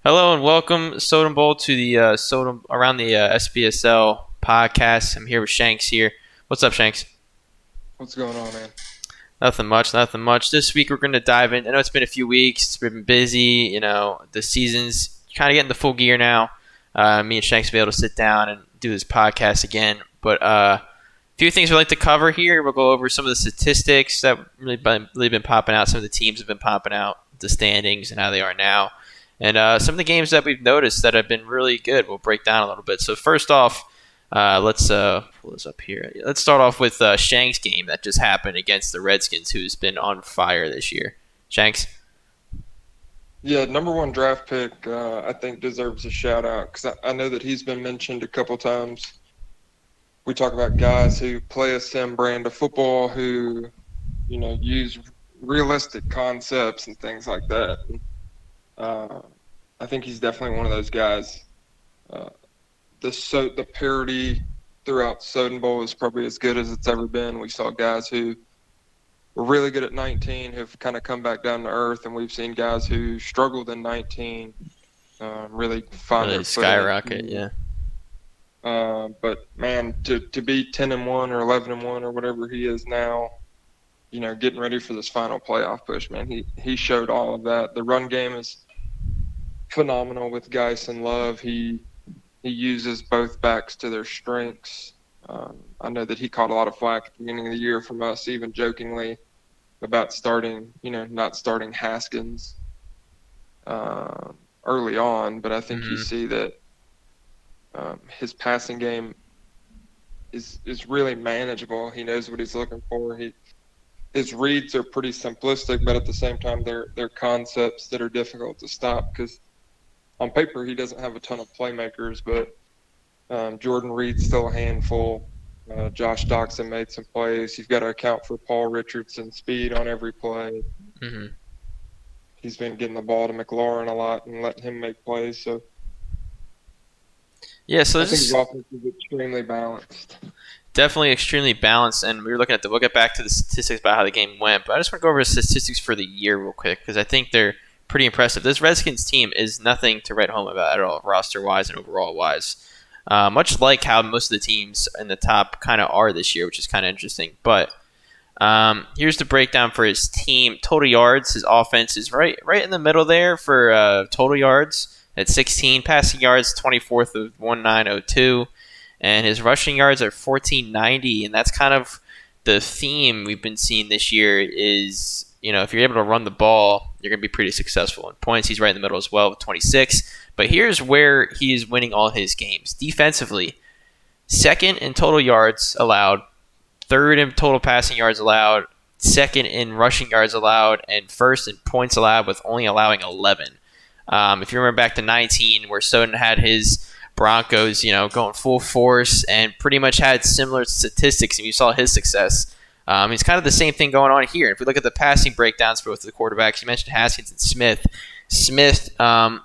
Hello and welcome, Soden Bowl, to the Soden around the SBSL podcast. I'm here with Shanks here. What's up, Shanks? What's going on, man? Nothing much, nothing much. This week we're going to dive in. I know it's been a few weeks. It's been busy. The season's kind of getting the full gear now. Me and Shanks will be able to sit down and do this podcast again. But a few things we'd like to cover here. We'll go over some of the statistics that really been popping out. Some of the teams have been popping out, the standings and how they are now. And some of the games that we've noticed that have been really good, we'll break down a little bit. So first off, let's pull this up here. Let's start off with Shanks' game that just happened against the Redskins, who's been on fire this year. Shanks? Yeah, number one draft pick, I think deserves a shout out because I know that he's been mentioned a couple times. We talk about guys who play a sim brand of football, who use realistic concepts and things like that. I think he's definitely one of those guys. The parity throughout Soden Bowl is probably as good as it's ever been. We saw guys who were really good at 19 who've kind of come back down to earth, and we've seen guys who struggled in 19 really find Really their footing. skyrocket, yeah. But man, to be 10-1 or 11-1 or whatever he is now, getting ready for this final playoff push, man, he showed all of that. The run game is phenomenal with Geis and Love. He uses both backs to their strengths. I know that he caught a lot of flack at the beginning of the year from us, even jokingly, about not starting Haskins early on. But I think you see that his passing game is really manageable. He knows what he's looking for. His reads are pretty simplistic, but at the same time, they're concepts that are difficult to stop because on paper he doesn't have a ton of playmakers, but Jordan Reed's still a handful. Josh Doxson made some plays. You've got to account for Paul Richardson's speed on every play. Mm-hmm. He's been getting the ball to McLaurin a lot and letting him make plays. So Yeah, so I think this his offense is extremely balanced. definitely extremely balanced, and we were looking at we'll get back to the statistics about how the game went, but I just want to go over the statistics for the year real quick because I think they're pretty impressive. This Redskins team is nothing to write home about at all, roster-wise and overall-wise. Much like how most of the teams in the top kind of are this year, which is kind of interesting. But here's the breakdown for his team. Total yards, his offense is right in the middle there for total yards at 16. Passing yards, 24th of 1902. And his rushing yards are 1490. And that's kind of the theme we've been seeing this year is, if you're able to run the ball, you're going to be pretty successful. In points, he's right in the middle as well with 26. But here's where he is winning all his games. Defensively, second in total yards allowed, third in total passing yards allowed, second in rushing yards allowed, and first in points allowed with only allowing 11. If you remember back to 19, where Soden had his Broncos, going full force and pretty much had similar statistics, and you saw his success. It's kind of the same thing going on here. If we look at the passing breakdowns for both of the quarterbacks, you mentioned Haskins and Smith. Smith, not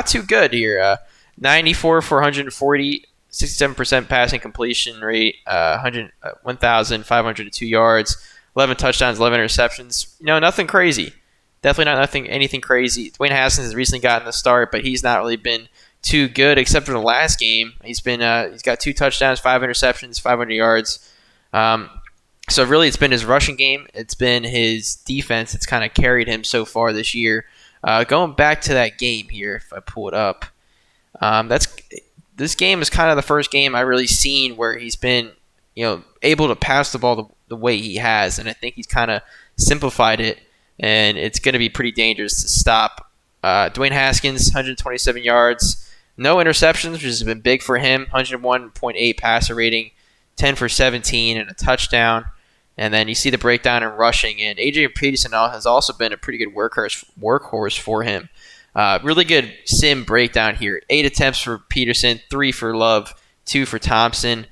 too good here. 94 for 140, 67% passing completion rate, 1,502 yards, 11 touchdowns, 11 interceptions. Nothing crazy. Definitely not anything crazy. Dwayne Haskins has recently gotten the start, but he's not really been too good except for the last game. He's got 2 touchdowns, 5 interceptions, 500 yards. So really, it's been his rushing game. It's been his defense. It's kind of carried him so far this year. Going back to that game here, if I pull it up, this game is kind of the first game I really seen where he's been, able to pass the ball the way he has, and I think he's kind of simplified it, and it's going to be pretty dangerous to stop. Dwayne Haskins, 127 yards, no interceptions, which has been big for him. 101.8 passer rating, 10 for 17, and a touchdown. And then you see the breakdown in rushing, and Adrian Peterson has also been a pretty good workhorse for him. Really good sim breakdown here. 8 attempts for Peterson, 3 for Love, 2 for Thompson,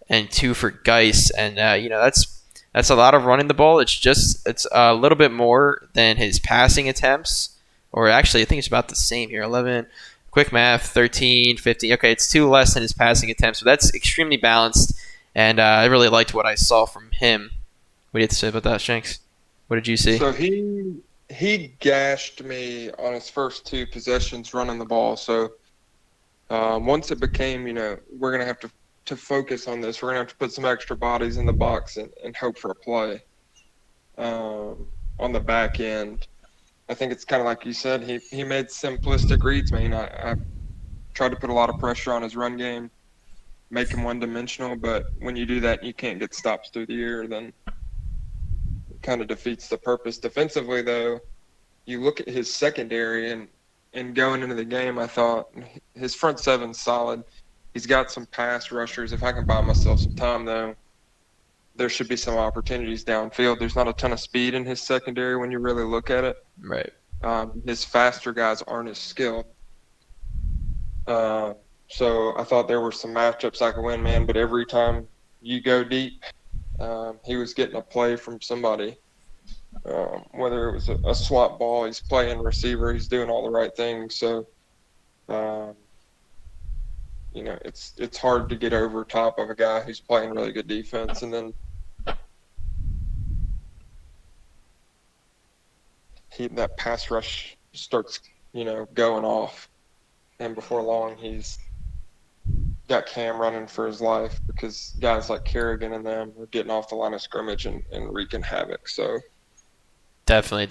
and 2 for Geis. And that's a lot of running the ball. It's a little bit more than his passing attempts, or actually I think it's about the same here. 11. Quick math, 13, 15. Okay, it's 2 less than his passing attempts, so that's extremely balanced. And I really liked what I saw from him. What do you have to say about that, Shanks? What did you see? So he he gashed me on his first 2 possessions running the ball. So once it became, we're going to have to focus on this. We're going to have to put some extra bodies in the box and hope for a play on the back end. I think it's kind of like you said, he made simplistic reads, man. I tried to put a lot of pressure on his run game, make him one-dimensional, but when you do that and you can't get stops through the air, then it kind of defeats the purpose. Defensively, though, you look at his secondary and going into the game, I thought his front seven's solid. He's got some pass rushers. If I can buy myself some time, though, there should be some opportunities downfield. There's not a ton of speed in his secondary when you really look at it. Right. His faster guys aren't as skilled. So I thought there were some matchups I could win, man. But every time you go deep, he was getting a play from somebody. Whether it was a swap ball, he's playing receiver, he's doing all the right things. So, it's hard to get over top of a guy who's playing really good defense, and then that pass rush starts, going off, and before long he's got Cam running for his life because guys like Kerrigan and them are getting off the line of scrimmage and wreaking havoc. So. Definitely.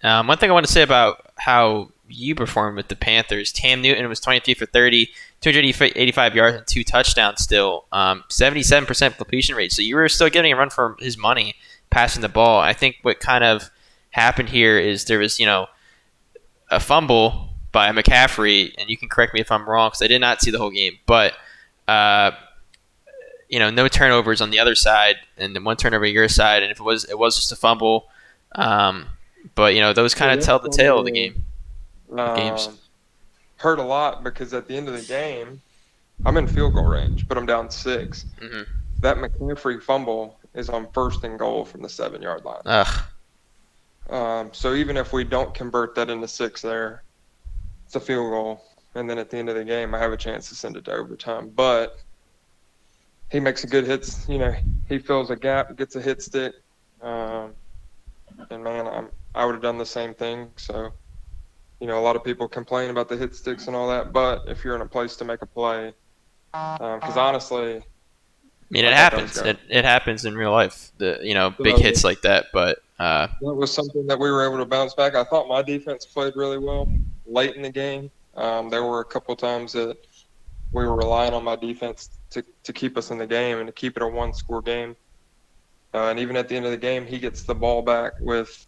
One thing I want to say about how you performed with the Panthers, Cam Newton was 23 for 30, 285 yards and 2 touchdowns still, 77% completion rate. So you were still getting a run for his money passing the ball. I think what kind of happened here is there was, a fumble by McCaffrey, and you can correct me if I'm wrong because I did not see the whole game, but no turnovers on the other side, and then 1 turnover on your side, and if it was just a fumble. But those kind of tell the tale of the game. Games. Hurt a lot because at the end of the game, I'm in field goal range, but I'm down 6. Mm-hmm. That McCaffrey fumble is on 1st and goal from the 7-yard line. Ugh. So even if we don't convert that into 6 there, it's a field goal. And then at the end of the game, I have a chance to send it to overtime. But he makes a good hits. He fills a gap, gets a hit stick. And, man, I would have done the same thing. So, a lot of people complain about the hit sticks and all that. But if you're in a place to make a play, because honestly, it happens. It happens in real life. Big hits like that. But that was something that we were able to bounce back. I thought my defense played really well late in the game. There were a couple times that we were relying on my defense to keep us in the game and to keep it a 1-score game. And even at the end of the game, he gets the ball back with,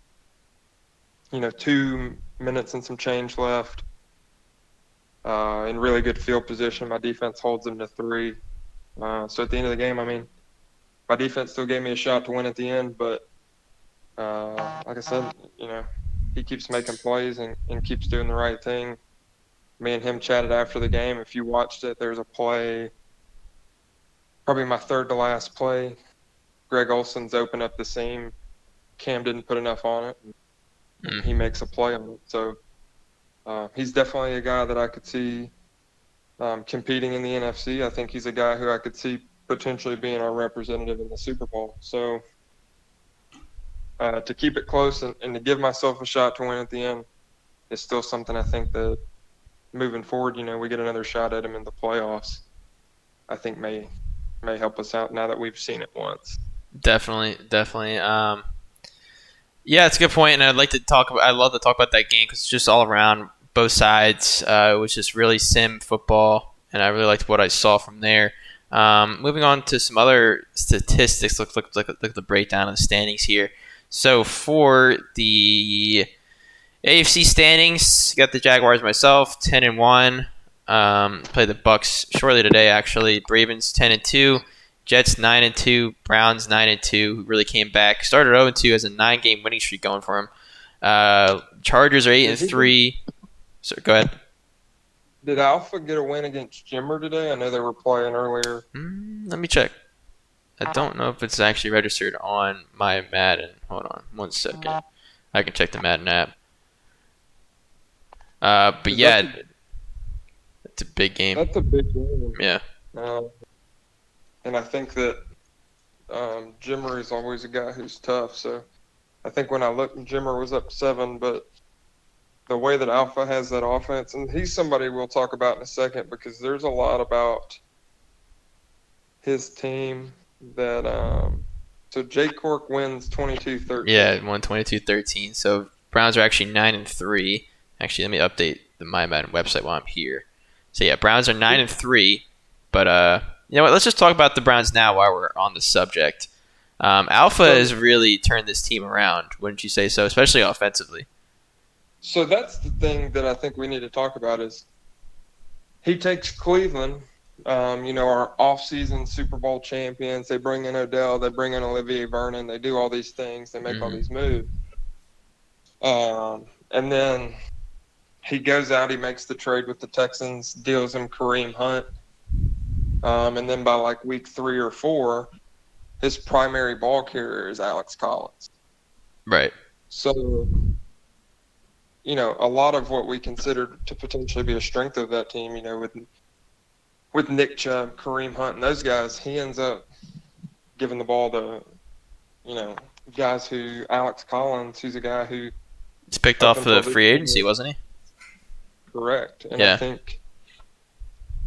2 minutes and some change left. In really good field position. My defense holds him to 3. So at the end of the game, my defense still gave me a shot to win at the end. But like I said, he keeps making plays and keeps doing the right thing. Me and him chatted after the game. If you watched it, there's a play, probably my 3rd to last play. Greg Olson's opened up the seam. Cam didn't put enough on it. He makes a play on it. So he's definitely a guy that I could see competing in the NFC. I think he's a guy who I could see potentially being our representative in the Super Bowl. So to keep it close and to give myself a shot to win at the end is still something I think that moving forward, we get another shot at him in the playoffs, I think may help us out now that we've seen it once. Definitely. Yeah, it's a good point, and I'd love to talk about that game because it's just all around both sides. It was just really sim football, and I really liked what I saw from there. Moving on to some other statistics, look at the breakdown of the standings here. So for the AFC standings, got the Jaguars myself, 10-1. Play the Bucks shortly today, actually. Ravens 10-2. Jets 9-2, Browns 9-2, who really came back. Started 0-2 as a 9-game winning streak going for him. Chargers are 8-3. So go ahead. Did Alpha get a win against Jimmer today? I know they were playing earlier. Let me check. I don't know if it's actually registered on my Madden. Hold on 1 second. I can check the Madden app. But yeah, it's a big game. That's a big game. Yeah. And I think that Jimmer is always a guy who's tough. So I think when I looked, Jimmer was up 7, but the way that Alpha has that offense, and he's somebody we'll talk about in a second because there's a lot about his team that so Jake Cork wins 22-13. Yeah, 122-13. So Browns are actually 9-3. Actually, let me update the MyMadden website while I'm here. So yeah, Browns are 9-3. But you know what? Let's just talk about the Browns now while we're on the subject. Alpha has really turned this team around, wouldn't you say so? Especially offensively. So that's the thing that I think we need to talk about is he takes Cleveland, our off-season Super Bowl champions. They bring in Odell, they bring in Olivier Vernon, they do all these things, they make all these moves. And then he goes out, he makes the trade with the Texans, deals him Kareem Hunt. And then by like week 3 or 4, his primary ball carrier is Alex Collins. Right. So, a lot of what we considered to potentially be a strength of that team, with Nick Chubb, Kareem Hunt, and those guys, he ends up giving the ball to, guys Alex Collins, who's a guy who he's picked off the free agency, wasn't he? Correct. And yeah. I think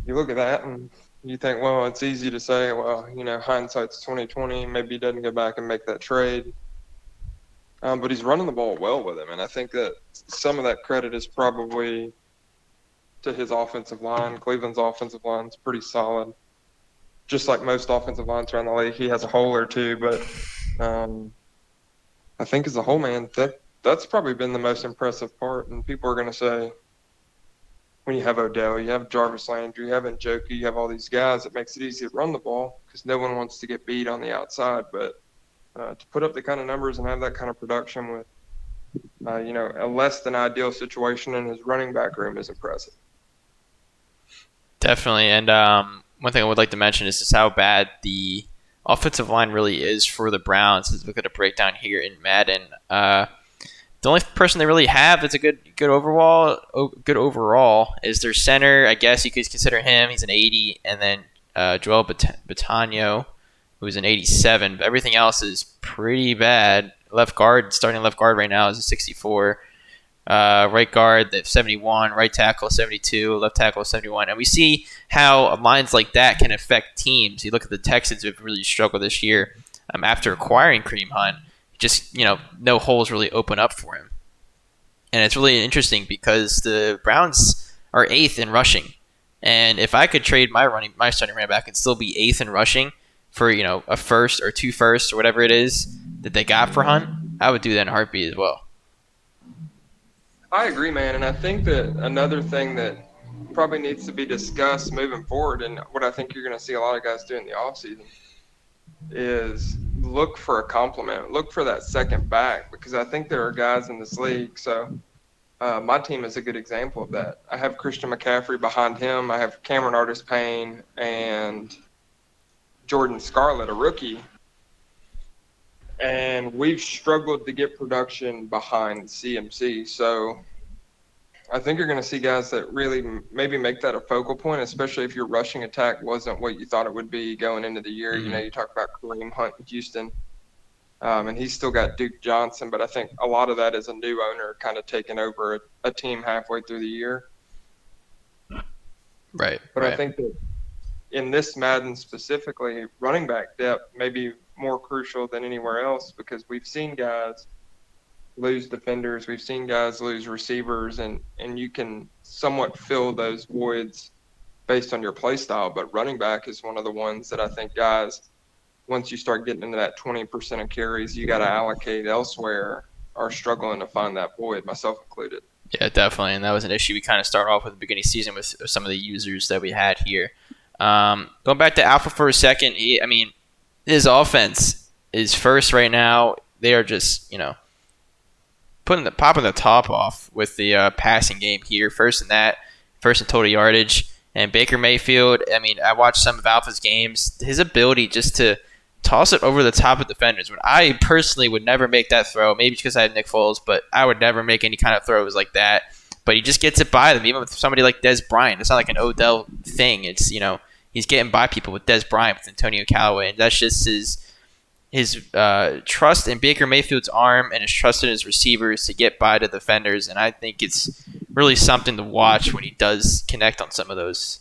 you look at that and you think, well, it's easy to say, well, hindsight's 2020. Maybe he doesn't go back and make that trade. But he's running the ball well with him. And I think that some of that credit is probably to his offensive line. Cleveland's offensive line is pretty solid. Just like most offensive lines around the league, he has a hole or two. But I think as a whole, man, that's probably been the most impressive part. And people are going to say, when you have Odell, you have Jarvis Landry, you have Njoku, you have all these guys, it makes it easy to run the ball because no one wants to get beat on the outside. But to put up the kind of numbers and have that kind of production with, a less than ideal situation in his running back room is impressive. Definitely. And one thing I would like to mention is just how bad the offensive line really is for the Browns. As we look at a breakdown here in Madden. The only person they really have that's a good overall is their center. I guess you could consider him. He's an 80, and then Joel Batagno, who's an 87. But everything else is pretty bad. Starting left guard right now is a 64. Right guard, they have 71. Right tackle, 72. Left tackle, 71. And we see how lines like that can affect teams. You look at the Texans, who have really struggled this year after acquiring Kareem Hunt. Just, no holes really open up for him. And it's really interesting because the Browns are 8th in rushing. And if I could trade my starting running back and still be 8th in rushing for, a first or 2 firsts or whatever it is that they got for Hunt, I would do that in a heartbeat as well. I agree, man. And I think that another thing that probably needs to be discussed moving forward, and what I think you're going to see a lot of guys do in the offseason, is look for a compliment. Look for that second back because I think there are guys in this league. So my team is a good example of that. I have Christian McCaffrey behind him. I have Cameron Artis-Payne and Jordan Scarlett, a rookie. And we've struggled to get production behind CMC. So I think you're going to see guys that really maybe make that a focal point, especially if your rushing attack wasn't what you thought it would be going into the year. Mm-hmm. You talk about Kareem Hunt in Houston, and he's still got Duke Johnson, but I think a lot of that is a new owner kind of taking over a team halfway through the year. Right. But I think that in this Madden specifically, running back depth may be more crucial than anywhere else because we've seen guys lose defenders, we've seen guys lose receivers, and you can somewhat fill those voids based on your play style. But running back is one of the ones that I think guys, once you start getting into that 20% of carries you got to allocate elsewhere, are struggling to find that void, myself included. Yeah, definitely. And that was an issue we kind of started off with at the beginning of the season with some of the users that we had here. Going back to Alpha for a second, his offense is first right now. They are just, popping the top off with the passing game here. First in total yardage. And Baker Mayfield, I watched some of Alpha's games. His ability just to toss it over the top of defenders. When I personally would never make that throw, maybe because I had Nick Foles, but I would never make any kind of throws like that. But he just gets it by them, even with somebody like Dez Bryant. It's not like an Odell thing. It's, he's getting by people with Dez Bryant, with Antonio Callaway. And that's just his his trust in Baker Mayfield's arm and his trust in his receivers to get by the defenders, and I think it's really something to watch when he does connect on some of those.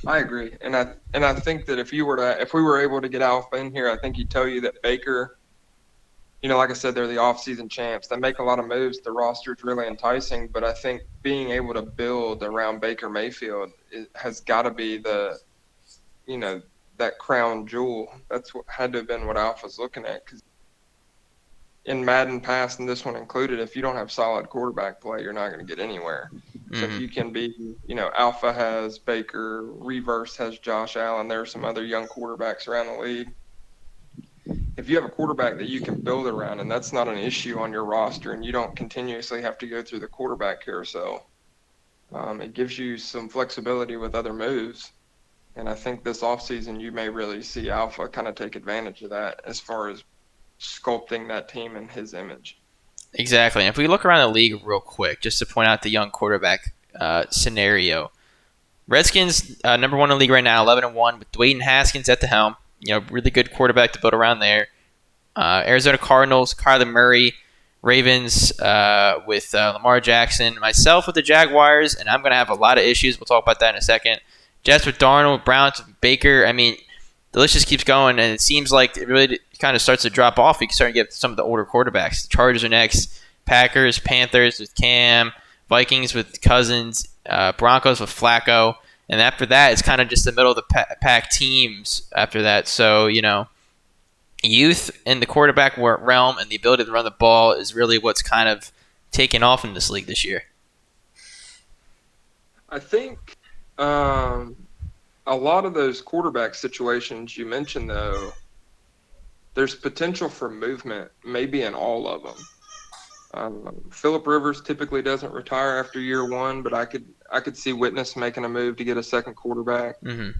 I agree, and I think that if we were able to get Alpha in here, I think he'd tell you that Baker, like I said, they're the off-season champs. They make a lot of moves. The roster is really enticing, but I think being able to build around Baker Mayfield has got to be that crown jewel. That's what had to have been what Alpha's looking at. Because in Madden past, and this one included, if you don't have solid quarterback play, you're not going to get anywhere. So if you can be, Alpha has Baker, Reverse has Josh Allen. There are some other young quarterbacks around the league. If you have a quarterback that you can build around, and that's not an issue on your roster, and you don't continuously have to go through the quarterback carousel, it gives you some flexibility with other moves. And I think this offseason you may really see Alpha kind of take advantage of that as far as sculpting that team in his image. Exactly. And if we look around the league real quick, just to point out the young quarterback scenario, Redskins number one in the league right now, 11-1, with Dwayne Haskins at the helm. Really good quarterback to build around there. Arizona Cardinals, Kyler Murray, Ravens with Lamar Jackson, myself with the Jaguars, and I'm going to have a lot of issues. We'll talk about that in a second. Jets with Darnold, Browns with Baker. I mean, the list just keeps going, and it seems like it really kind of starts to drop off. You can start to get some of the older quarterbacks. The Chargers are next. Packers, Panthers with Cam, Vikings with Cousins, Broncos with Flacco. And after that, it's kind of just the middle of the pack teams after that. So, youth in the quarterback realm and the ability to run the ball is really what's kind of taken off in this league this year. I think a lot of those quarterback situations you mentioned, though, there's potential for movement, maybe in all of them. Phillip Rivers typically doesn't retire after year one, but I could see Witness making a move to get a second quarterback. Mm-hmm.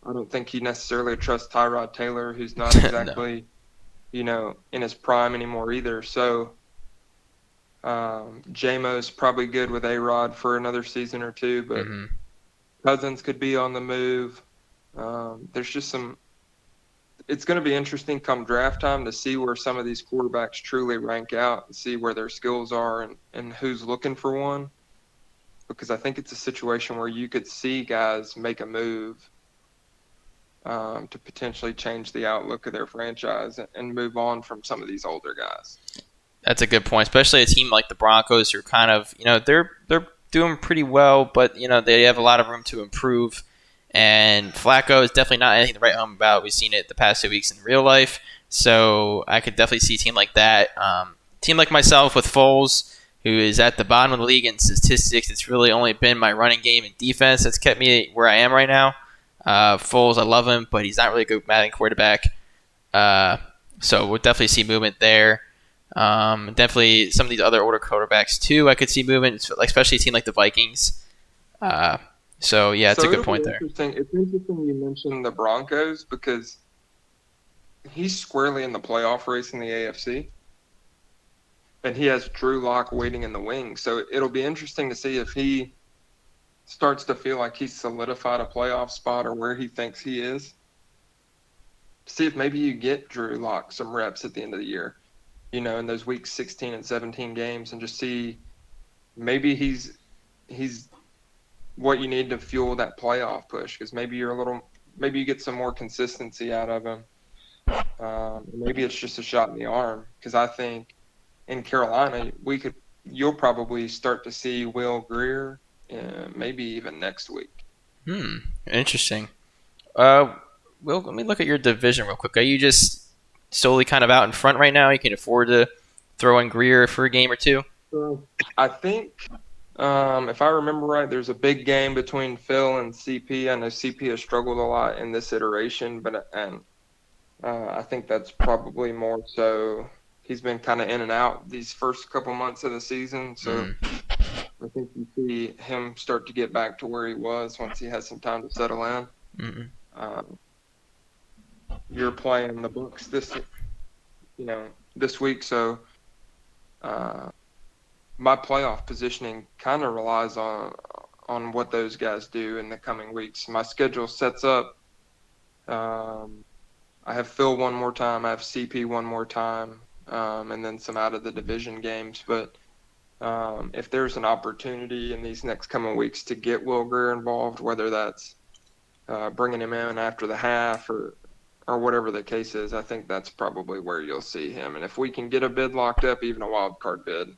I don't think he necessarily trusts Tyrod Taylor, who's not exactly, in his prime anymore either. So J-Mo's probably good with A-Rod for another season or two, but Cousins could be on the move. There's just it's going to be interesting come draft time to see where some of these quarterbacks truly rank out and see where their skills are and who's looking for one. Because I think it's a situation where you could see guys make a move to potentially change the outlook of their franchise and move on from some of these older guys. That's a good point, especially a team like the Broncos who are kind of, they're doing pretty well, but, they have a lot of room to improve. And Flacco is definitely not anything to write home about. We've seen it the past 2 weeks in real life. So I could definitely see a team like that. Team like myself with Foles, who is at the bottom of the league in statistics. It's really only been my running game and defense that's kept me where I am right now. Foles, I love him, but he's not really a good Madden quarterback. So we'll definitely see movement there. Definitely some of these other older quarterbacks too. I could see movement, especially a team like the Vikings. So yeah, it's a good point there. It's interesting you mentioned the Broncos because he's squarely in the playoff race in the AFC, and he has Drew Lock waiting in the wings. So it'll be interesting to see if he starts to feel like he's solidified a playoff spot or where he thinks he is. See if maybe you get Drew Lock some reps at the end of the year, in those weeks 16 and 17 games, and just see maybe he's what you need to fuel that playoff push, because maybe you get some more consistency out of him. Maybe it's just a shot in the arm, because I think in Carolina you'll probably start to see Will Grier maybe even next week. Interesting. Will, let me look at your division real quick. Are you just solely kind of out in front right now? You can afford to throw in Grier for a game or two? I think if I remember right, there's a big game between Phil and CP. I know CP has struggled a lot in this iteration, but I think that's probably more so he's been kind of in and out these first couple months of the season. So I think you see him start to get back to where he was once he has some time to settle in. You're playing the Bucs this week, so my playoff positioning kind of relies on what those guys do in the coming weeks. My schedule sets up I have Phil one more time. I have CP one more time, and then some out of the division games. But if there's an opportunity in these next coming weeks to get Will Greer involved, whether that's bringing him in after the half or whatever the case is, I think that's probably where you'll see him. And if we can get a bid locked up, even a wild card bid,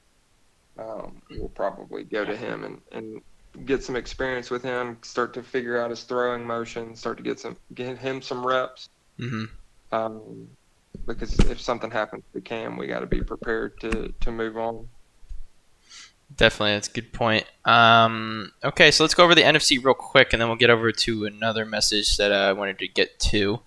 we'll probably go to him and get some experience with him, start to figure out his throwing motion, start to get him some reps. Mm-hmm. Because if something happens to Cam, we got to be prepared to move on. Definitely, that's a good point. Okay, so let's go over the NFC real quick, and then we'll get over to another message that I wanted to get to.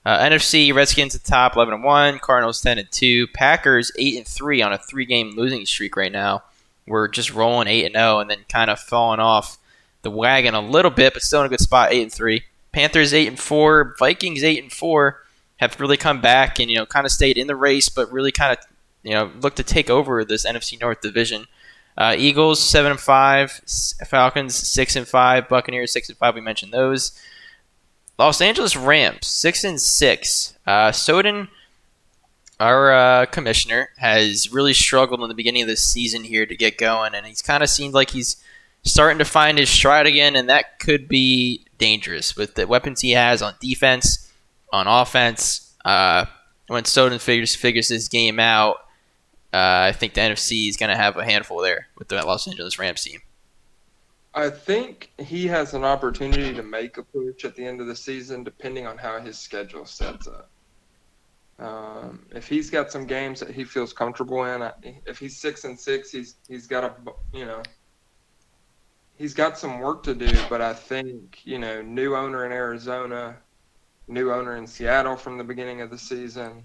NFC Redskins at the top, 11-1. Cardinals 10-2. Packers 8-3 on a 3-game losing streak right now. We're just rolling 8-0, and then kind of falling off the wagon a little bit, but still in a good spot, 8-3. Panthers 8-4. Vikings 8-4 have really come back and kind of stayed in the race, but really kind of look to take over this NFC North division. Eagles 7-5, Falcons 6-5, Buccaneers 6-5. We mentioned those. Los Angeles Rams 6-6. Soden, our commissioner, has really struggled in the beginning of the season here to get going, and he's kind of seemed like he's starting to find his stride again, and that could be dangerous with the weapons he has on defense, on offense. When Soden figures this game out, I think the NFC is going to have a handful there with the Los Angeles Rams team. I think he has an opportunity to make a push at the end of the season, depending on how his schedule sets up. If he's got some games that he feels comfortable in, if he's 6-6, he's got he's got some work to do. But I think new owner in Arizona, new owner in Seattle from the beginning of the season.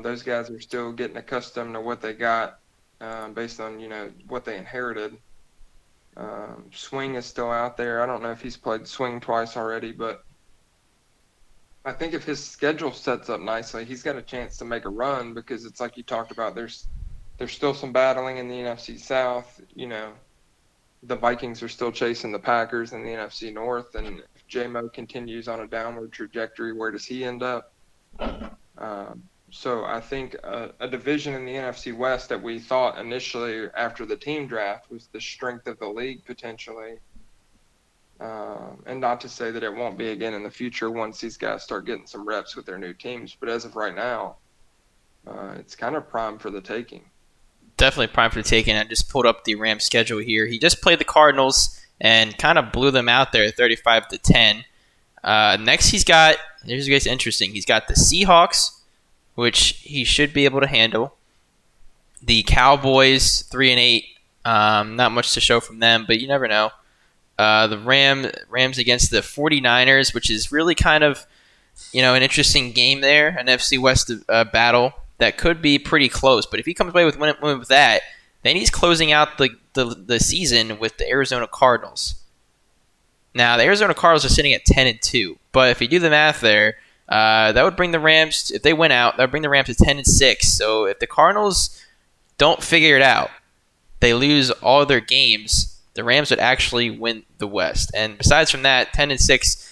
Those guys are still getting accustomed to what they got based on, what they inherited. Swing is still out there. I don't know if he's played swing twice already, but I think if his schedule sets up nicely, he's got a chance to make a run because it's like you talked about. There's still some battling in the NFC South. The Vikings are still chasing the Packers in the NFC North, and if J-Mo continues on a downward trajectory, where does he end up? So I think a division in the NFC West that we thought initially after the team draft was the strength of the league potentially. And not to say that it won't be again in the future once these guys start getting some reps with their new teams. But as of right now, it's kind of prime for the taking. Definitely prime for the taking. I just pulled up the Rams schedule here. He just played the Cardinals and kind of blew them out there 35-10. Next here's what's interesting. He's got the Seahawks, which he should be able to handle. The Cowboys 3-8. Not much to show from them, but you never know. The Rams against the 49ers, which is really kind of an interesting game there, an NFC West battle that could be pretty close. But if he comes away with win with that, then he's closing out the season with the Arizona Cardinals. Now the Arizona Cardinals are sitting at 10-2, but if you do the math there, that would bring the Rams, if they win out, that would bring the Rams to 10-6. So if the Cardinals don't figure it out, they lose all their games, the Rams would actually win the West. And besides from that, 10-6,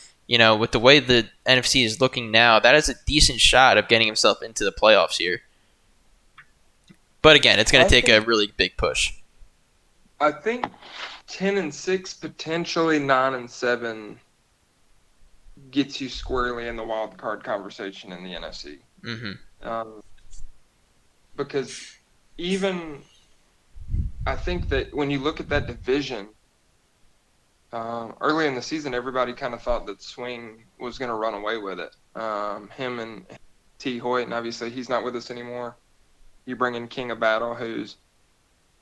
with the way the NFC is looking now, that is a decent shot of getting himself into the playoffs here. But again, it's going to take a really big push. I think 10-6, potentially 9-7 gets you squarely in the wild card conversation in the NFC. Mm-hmm. Because even I think that when you look at that division, early in the season, everybody kind of thought that Swing was going to run away with it. Him and T. Hoyt, and obviously he's not with us anymore. You bring in King of Battle, who's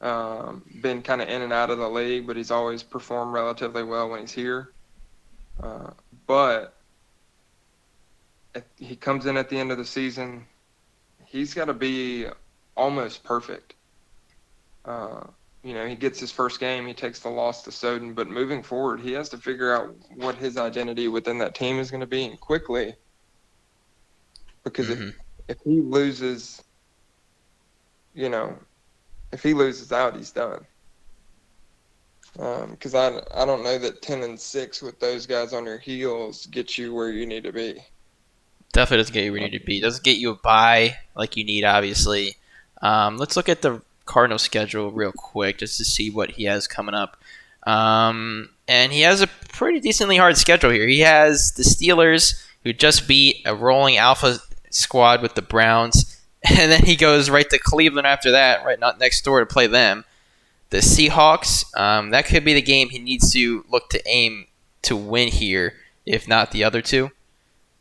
been kind of in and out of the league, but he's always performed relatively well when he's here. But he comes in at the end of the season, he's got to be almost perfect. He gets his first game, he takes the loss to Soden, but moving forward, he has to figure out what his identity within that team is going to be, and quickly. Because if he loses, if he loses out, he's done. Because I don't know that 10-6 with those guys on your heels gets you where you need to be. Definitely doesn't get you where you need to be. Doesn't get you a bye like you need, obviously. Let's look at the Cardinals schedule real quick just to see what he has coming up. And he has a pretty decently hard schedule here. He has the Steelers, who just beat a rolling alpha squad with the Browns, and then he goes right to Cleveland after that, right not next door to play them. The Seahawks, that could be the game he needs to look to aim to win here, if not the other two.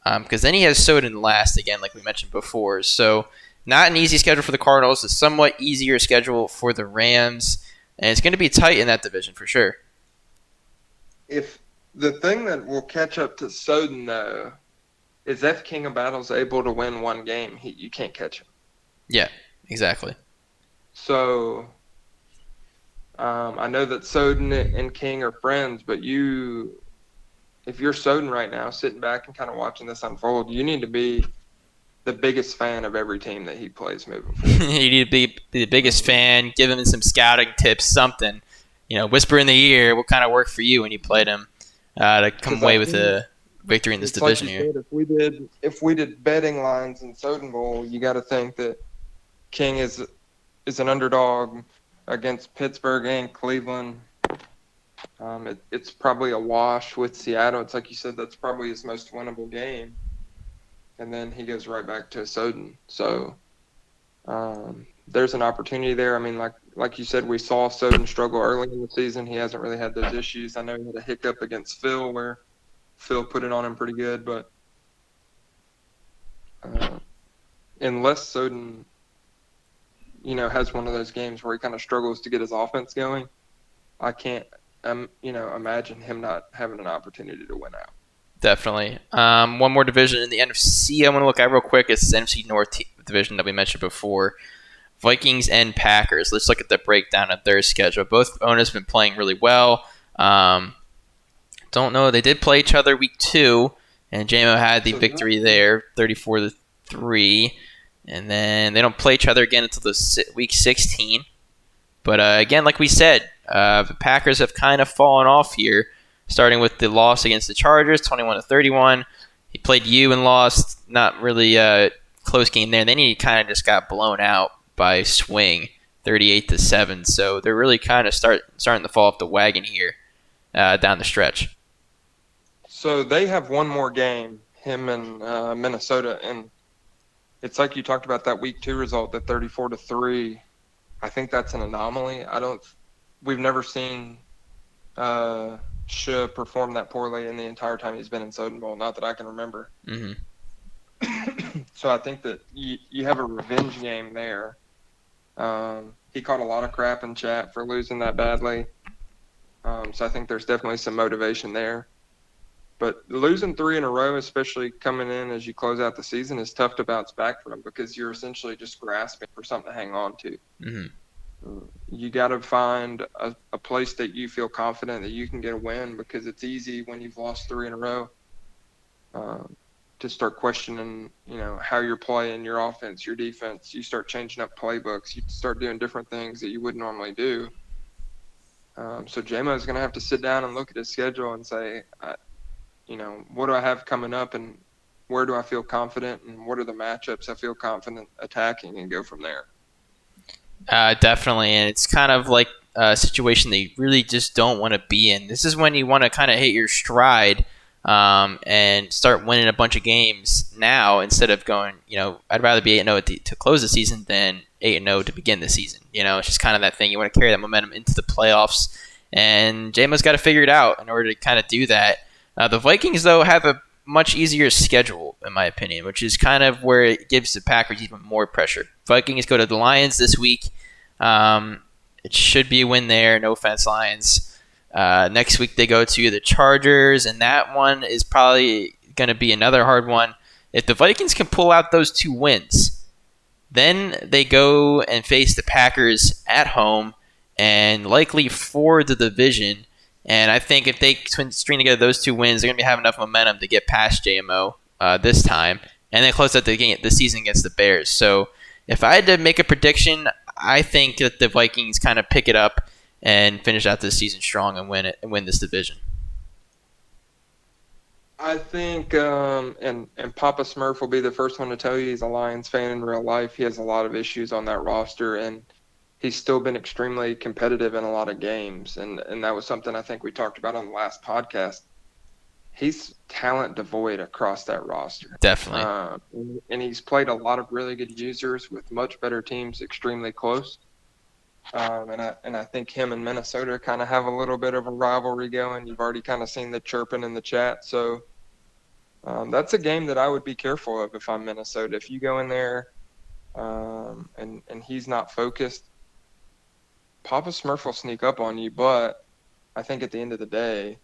Because then he has Soden last again, like we mentioned before. So not an easy schedule for the Cardinals. A somewhat easier schedule for the Rams. And it's going to be tight in that division for sure. If the thing that will catch up to Soden, though, is if King of Battle's able to win one game, you can't catch him. Yeah, exactly. So I know that Soden and King are friends, but if you're Soden right now, sitting back and kind of watching this unfold, you need to be the biggest fan of every team that he plays moving forward. You need to be the biggest fan, give him some scouting tips, something. Whisper in the ear what kind of worked for you when you played him to come away with a victory in this division here. Said, if we did betting lines in Soden Bowl, you got to think that King is an underdog against Pittsburgh and Cleveland. It's probably a wash with Seattle. It's like you said, that's probably his most winnable game. And then he goes right back to Soden. So there's an opportunity there. I mean, like you said, we saw Soden struggle early in the season. He hasn't really had those issues. I know he had a hiccup against Phil where Phil put it on him pretty good. But unless Soden, has one of those games where he kind of struggles to get his offense going, I can't imagine him not having an opportunity to win out. Definitely. One more division in the NFC I want to look at real quick. It's the NFC North division that we mentioned before. Vikings and Packers. Let's look at the breakdown of their schedule. Both owners have been playing really well. Don't know. They did play each other week 2, and JMO had the victory there, 34-3. And then they don't play each other again until week 16. But again, like we said, the Packers have kind of fallen off here, starting with the loss against the Chargers, 21-31. He played you and lost. Not really a close game there. And then he kind of just got blown out by swing, 38-7. So they're really kind of starting to fall off the wagon here down the stretch. So they have one more game, him and Minnesota, and it's like you talked about that week 2 result, that 34-3. I think that's an anomaly. We've never seen Shea perform that poorly in the entire time he's been in Soden Bowl, not that I can remember. Mm-hmm. So I think that you have a revenge game there. He caught a lot of crap in chat for losing that badly. So I think there's definitely some motivation there. But losing 3 in a row, especially coming in as you close out the season, is tough to bounce back from because you're essentially just grasping for something to hang on to. Mm-hmm. You got to find a place that you feel confident that you can get a win, because it's easy when you've lost 3 in a row to start questioning, how you're playing, your offense, your defense. You start changing up playbooks. You start doing different things that you wouldn't normally do. So JMO is going to have to sit down and look at his schedule and say, what do I have coming up, and where do I feel confident, and what are the matchups I feel confident attacking, and go from there. Definitely, and it's kind of like a situation that you really just don't want to be in. This is when you want to kind of hit your stride and start winning a bunch of games now, instead of going, I'd rather be 8-0 to close the season than 8-0 to begin the season. It's just kind of that thing. You want to carry that momentum into the playoffs, and JMO's got to figure it out in order to kind of do that. The Vikings, though, have a much easier schedule, in my opinion, which is kind of where it gives the Packers even more pressure. Vikings go to the Lions this week. It should be a win there. No offense, Lions. Next week they go to the Chargers, and that one is probably going to be another hard one. If the Vikings can pull out those 2 wins, then they go and face the Packers at home and likely for the division. And I think if they string together those 2 wins, they're going to have enough momentum to get past JMO this time, and then close out the season against the Bears. So if I had to make a prediction, I think that the Vikings kind of pick it up and finish out this season strong and win this division. I think, and Papa Smurf will be the first one to tell you he's a Lions fan in real life. He has a lot of issues on that roster, and he's still been extremely competitive in a lot of games. And that was something I think we talked about on the last podcast. He's talent devoid across that roster. Definitely. And he's played a lot of really good users with much better teams extremely close. And I think him and Minnesota kind of have a little bit of a rivalry going. You've already kind of seen the chirping in the chat. So that's a game that I would be careful of if I'm Minnesota. If you go in there and he's not focused, Papa Smurf will sneak up on you. But I think at the end of the day,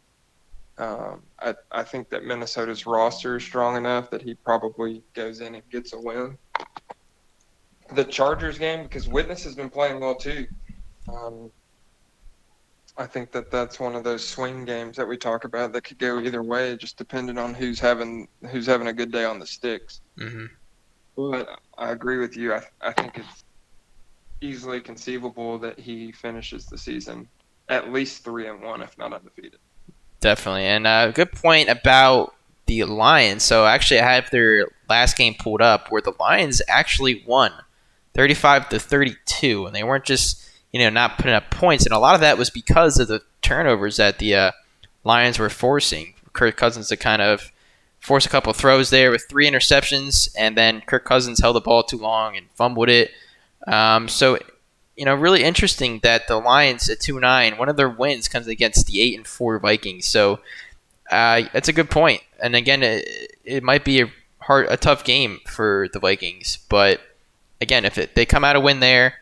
I think that Minnesota's roster is strong enough that he probably goes in and gets a win. The Chargers game, because Witness has been playing well too. Um, I think that that's one of those swing games that we talk about that could go either way, just depending on who's having a good day on the sticks. Hmm. But I agree with you. I think it's easily conceivable that he finishes the season at least 3-1, if not undefeated. Definitely. And good point about the Lions. So actually, I have their last game pulled up where the Lions actually won 35-32, and they weren't just not putting up points. And a lot of that was because of the turnovers that the Lions were forcing. Kirk Cousins to kind of force a couple throws there with 3 interceptions, and then Kirk Cousins held the ball too long and fumbled it. So really interesting that the Lions at 2-9, one of their wins comes against the 8-4 Vikings. So that's a good point. And again, it might be a tough game for the Vikings, but again, if they come out a win there,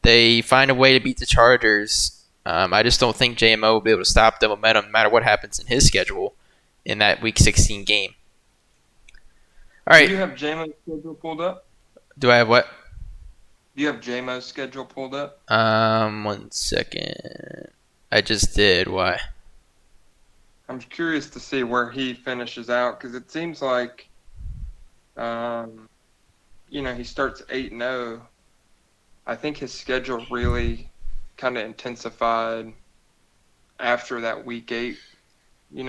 they find a way to beat the Chargers. I just don't think JMO will be able to stop the momentum no matter what happens in his schedule in that Week 16 game. All Do right, you have JMO's schedule pulled up? do I have what? Do you have JMO's schedule pulled up? 1 second. I just did. Why? I'm curious to see where he finishes out because it seems like, um, he starts 8-0. I think his schedule really kind of intensified after that week 8. He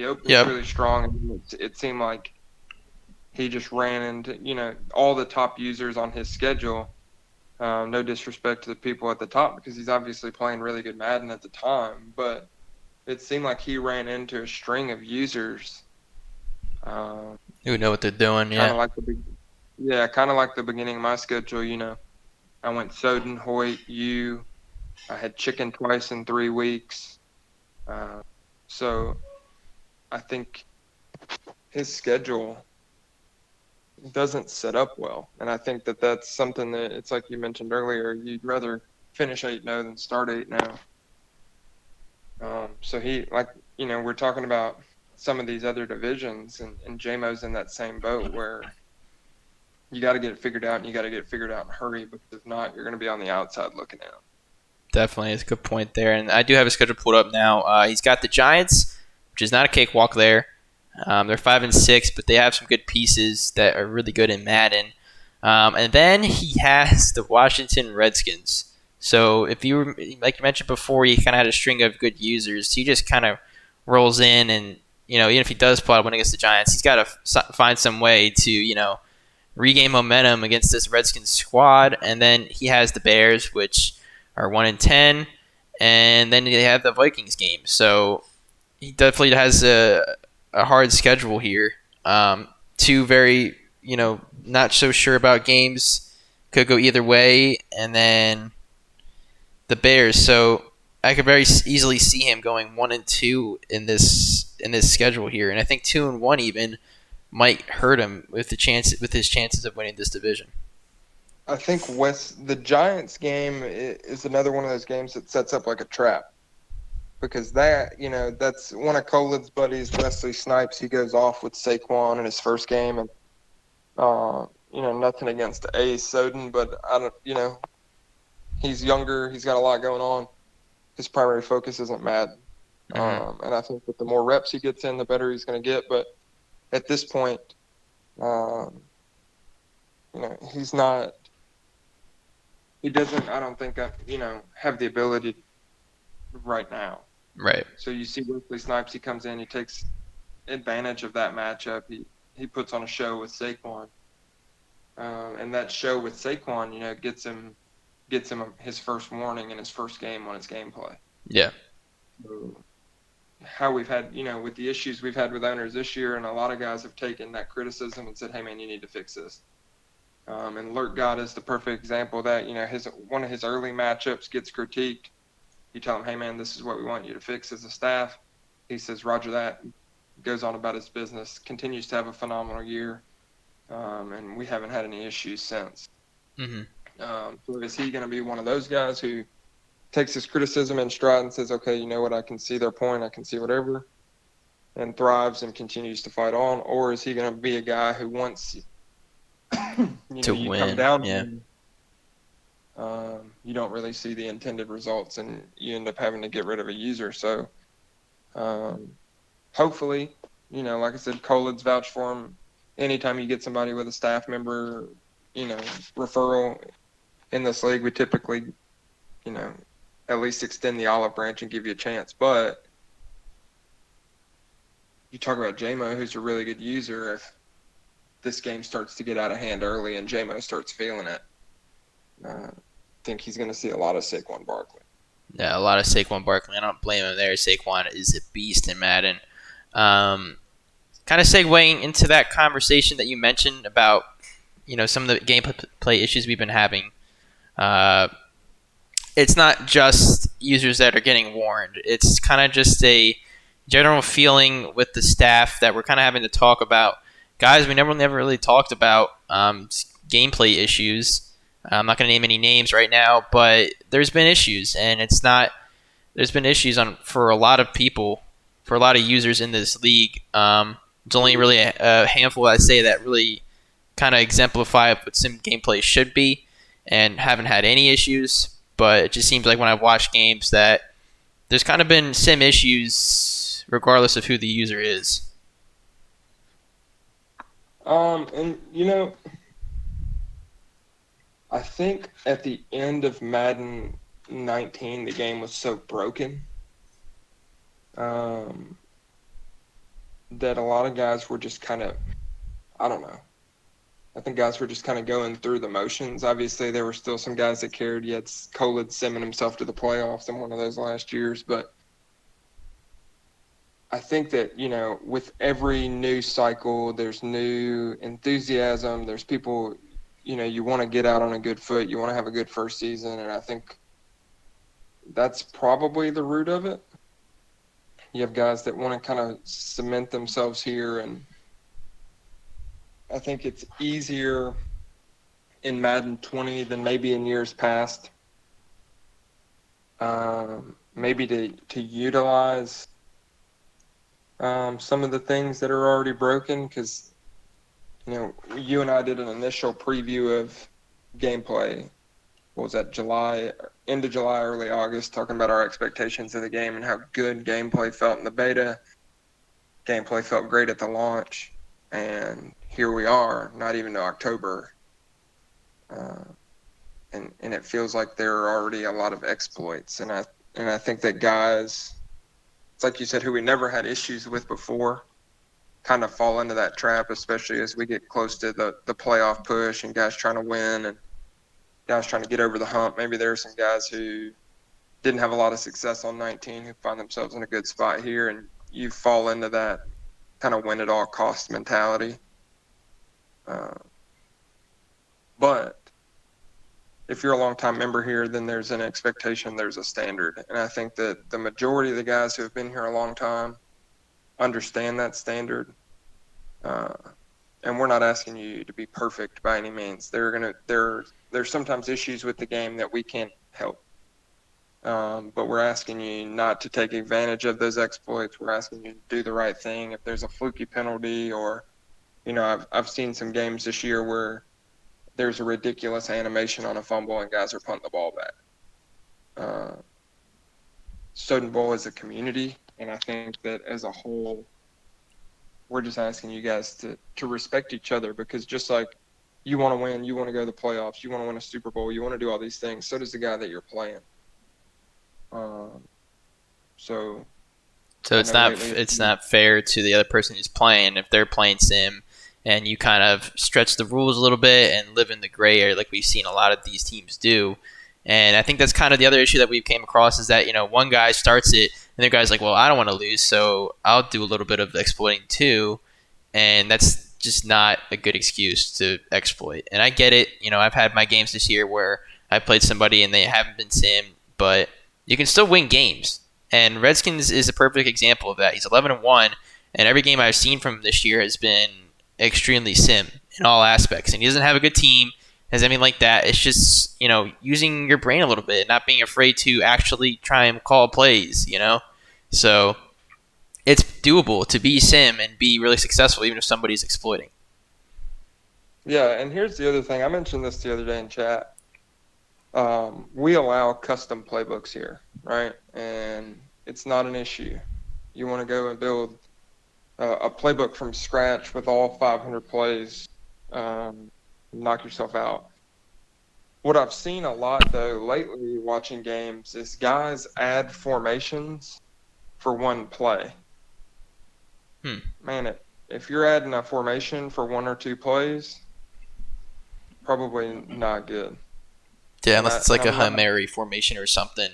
opens Yep. really strong, and it seemed like he just ran into all the top users on his schedule. No disrespect to the people at the top because he's obviously playing really good Madden at the time, but it seemed like he ran into a string of users. Who know what they're doing? Kind Yeah. of like kind of like the beginning of my schedule. I went Soden, Hoyt, you. I had Chicken twice in 3 weeks. So I think his schedule doesn't set up well, and I think that that's something that it's like you mentioned earlier. You'd rather finish 8-0 than start 8-0. So we're talking about some of these other divisions, and JMO's in that same boat where you got to get it figured out, and you got to get it figured out in a hurry, because if not, you're going to be on the outside looking out. Definitely, it's a good point there. And I do have his schedule pulled up now. He's got the Giants, which is not a cakewalk there. They're 5-6, but they have some good pieces that are really good in Madden. And then he has the Washington Redskins. So if you like you mentioned before, he kind of had a string of good users. He just kind of rolls in, and even if he does pull out one against the Giants, he's got to find some way to regain momentum against this Redskins squad. And then he has the Bears, which are 1-10, and then they have the Vikings game. So he definitely has a hard schedule here. Two very not so sure about games, could go either way, and then the Bears. So I could very easily see him going 1-2 in this schedule here, and I think 2-1 even might hurt him with his chances of winning this division. I think the Giants game is another one of those games that sets up like a trap, because that's one of Colin's buddies, Wesley Snipes. He goes off with Saquon in his first game, and nothing against Ace Soden, but I don't, he's younger, he's got a lot going on. His primary focus isn't Madden, and I think that the more reps he gets in, the better he's going to get. But at this point, he's not. He doesn't, I don't think, have the ability right now. Right. So you see Wesley Snipes, he comes in, he takes advantage of that matchup. He puts on a show with Saquon, and that show with Saquon, gets him his first warning in his first game on his gameplay. Yeah. So how we've had, with the issues we've had with owners this year, and a lot of guys have taken that criticism and said, "Hey man, you need to fix this." And Lurk God is the perfect example of that. One of his early matchups gets critiqued. You tell him, "Hey man, this is what we want you to fix as a staff." He says, "Roger that." Goes on about his business. Continues to have a phenomenal year, and we haven't had any issues since. Mm-hmm. So is he going to be one of those guys who takes his criticism in stride and says, "Okay, you know what? I can see their point. I can see whatever," and thrives and continues to fight on? Or is he going to be a guy who wants, To you come win. down, Yeah. you don't really see the intended results, and you end up having to get rid of a user. So hopefully, like I said, Colin's vouched for him. Anytime you get somebody with a staff member, referral in this league, we typically, at least extend the olive branch and give you a chance. But you talk about JMO, who's a really good user. If this game starts to get out of hand early and JMO starts feeling it, I think he's going to see a lot of Saquon Barkley. Yeah, a lot of Saquon Barkley. I don't blame him there. Saquon is a beast in Madden. Kind of segueing into that conversation that you mentioned about, some of the gameplay issues we've been having. It's not just users that are getting warned. It's kind of just a general feeling with the staff that we're kind of having to talk about. Guys, we never really talked about gameplay issues. I'm not going to name any names right now, but there's been issues, and it's not. There's been issues for a lot of people, for a lot of users in this league. There's only really a handful, I'd say, that really kind of exemplify what sim gameplay should be, and haven't had any issues. But it just seems like when I've watched games that there's kind of been sim issues, regardless of who the user is. And I think at the end of Madden 19, the game was so broken that a lot of guys were just kind of, I don't know. I think guys were just kind of going through the motions. Obviously, there were still some guys that cared. Yet Colid simming himself to the playoffs in one of those last years. But I think that, with every new cycle, there's new enthusiasm. There's people, you want to get out on a good foot. You want to have a good first season. And I think that's probably the root of it. You have guys that want to kind of cement themselves here. And I think it's easier in Madden 20 than maybe in years past. Maybe to utilize some of the things that are already broken, because you and I did an initial preview of gameplay. What was that, end of July, early August, talking about our expectations of the game and how good gameplay felt in the beta. Gameplay felt great at the launch, and here we are, not even to October, and it feels like there are already a lot of exploits, and I think that guys, it's like you said, who we never had issues with before, kind of fall into that trap, especially as we get close to the playoff push and guys trying to win and guys trying to get over the hump. Maybe there are some guys who didn't have a lot of success on 19 who find themselves in a good spot here, and you fall into that kind of win at all costs mentality. But if you're a long-time member here, then there's an expectation, there's a standard. And I think that the majority of the guys who have been here a long time understand that standard. And we're not asking you to be perfect by any means. There's sometimes issues with the game that we can't help. But we're asking you not to take advantage of those exploits. We're asking you to do the right thing. If there's a fluky penalty, or, I've seen some games this year where there's a ridiculous animation on a fumble and guys are punting the ball back. Soden Bowl is a community, and I think that as a whole, we're just asking you guys to respect each other, because just like you want to win, you want to go to the playoffs, you want to win a Super Bowl, you want to do all these things, so does the guy that you're playing. So So I know lately it's it's been, not fair to the other person who's playing if they're playing sim and you kind of stretch the rules a little bit and live in the gray area like we've seen a lot of these teams do. And I think that's kind of the other issue that we've came across is that, one guy starts it and the other guy's like, well, I don't want to lose, so I'll do a little bit of exploiting too. And that's just not a good excuse to exploit. And I get it. I've had my games this year where I played somebody and they haven't been sim, but you can still win games. And Redskins is a perfect example of that. He's 11-1, and every game I've seen from him this year has been extremely sim in all aspects. And he doesn't have a good team, has anything like that. It's just using your brain a little bit, not being afraid to actually try and call plays. So it's doable to be sim and be really successful, even if somebody's exploiting. yeah. And here's the other thing. I mentioned this the other day in chat. We allow custom playbooks here, right? And it's not an issue. You want to go and build a playbook from scratch with all 500 plays, knock yourself out. What I've seen a lot, though, lately watching games is guys add formations for one play. Hmm. Man, if you're adding a formation for one or two plays, probably not good. Yeah, And unless it's like a I'm Hail not. Mary formation or something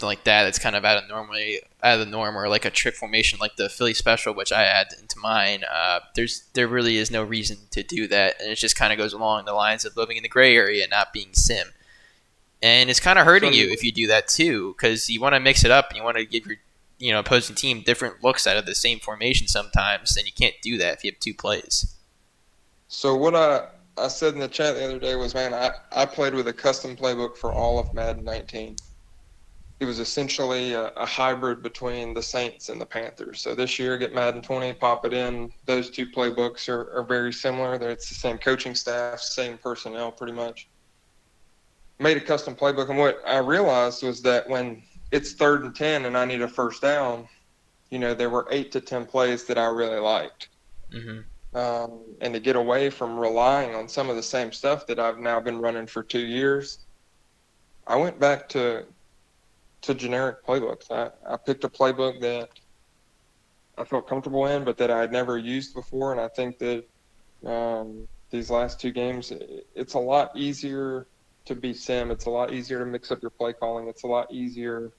like that. That's kind of out of the norm, or like a trick formation, like the Philly special, which I add into mine. There really is no reason to do that, and it just kind of goes along the lines of living in the gray area, not being sim. And it's kind of hurting So you if you do that too, because you want to mix it up and you want to give your opposing team different looks out of the same formation sometimes, and you can't do that if you have two plays. So what I said in the chat the other day was, man, I played with a custom playbook for all of Madden 19. It was essentially a hybrid between the Saints and the Panthers. So this year, get Madden 20, pop it in. Those two playbooks are very similar. It's the same coaching staff, same personnel, pretty much. Made a custom playbook, and what I realized was that when it's 3rd and 10 and I need a first down, there were 8 to 10 plays that I really liked. Mm-hmm. And to get away from relying on some of the same stuff that I've now been running for 2 years, I went back to generic playbooks. I picked a playbook that I felt comfortable in, but that I had never used before. And I think that these last two games, it's a lot easier to be sim. It's a lot easier to mix up your play calling. It's a lot easier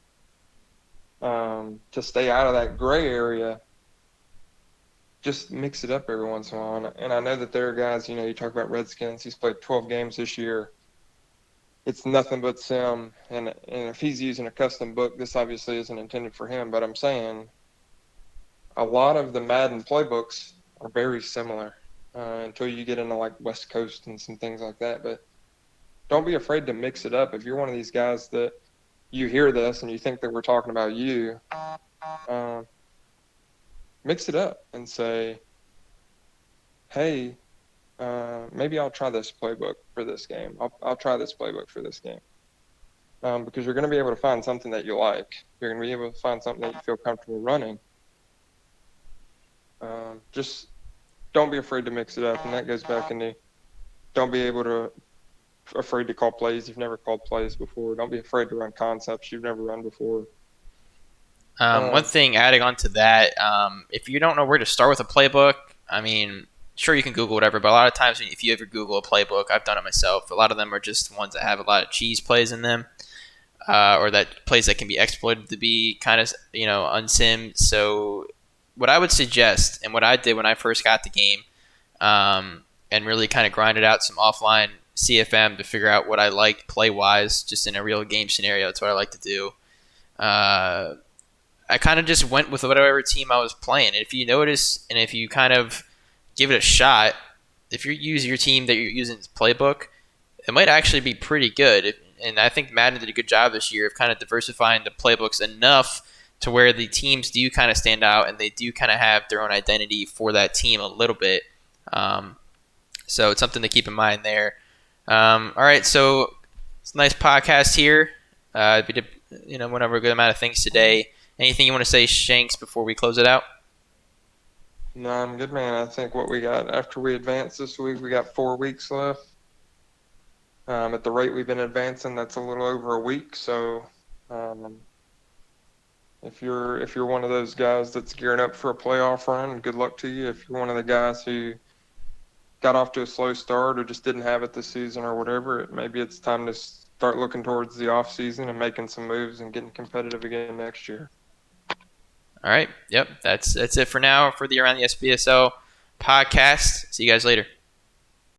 to stay out of that gray area. Just mix it up every once in a while. And I know that there are guys, you talk about Redskins, he's played 12 games this year. It's nothing but sim. And if he's using a custom book, this obviously isn't intended for him. But I'm saying a lot of the Madden playbooks are very similar until you get into like West Coast and some things like that. But don't be afraid to mix it up. If you're one of these guys that you hear this and you think that we're talking about you, uh, mix it up and say, hey, maybe I'll try this playbook for this game. I'll try this playbook for this game. Because you're going to be able to find something that you like. You're going to be able to find something that you feel comfortable running. Just don't be afraid to mix it up. And that goes back into don't be afraid to call plays you've never called plays before. Don't be afraid to run concepts you've never run before. One thing adding on to that, if you don't know where to start with a playbook, I mean, sure you can Google whatever, but a lot of times if you ever Google a playbook, I've done it myself. A lot of them are just ones that have a lot of cheese plays in them, or that plays that can be exploited to be kind of unsim. So what I would suggest, and what I did when I first got the game, and really kind of grinded out some offline CFM to figure out what I liked play wise, just in a real game scenario. That's what I like to do. I kind of just went with whatever team I was playing. If you notice, and if you kind of give it a shot, if you use your team that you're using as playbook, it might actually be pretty good. And I think Madden did a good job this year of kind of diversifying the playbooks enough to where the teams do kind of stand out and they do kind of have their own identity for that team a little bit. So it's something to keep in mind there. All right, so it's a nice podcast here. We did, went over a good amount of things today. Anything you want to say, Shanks, before we close it out? No, I'm good, man. I think what we got after we advance this week, we got 4 weeks left. At the rate we've been advancing, that's a little over a week. So If you're one of those guys that's gearing up for a playoff run, good luck to you. If you're one of the guys who got off to a slow start or just didn't have it this season or whatever, maybe it's time to start looking towards the off season and making some moves and getting competitive again next year. All right. Yep. That's it for now for the Around the SBSL podcast. See you guys later.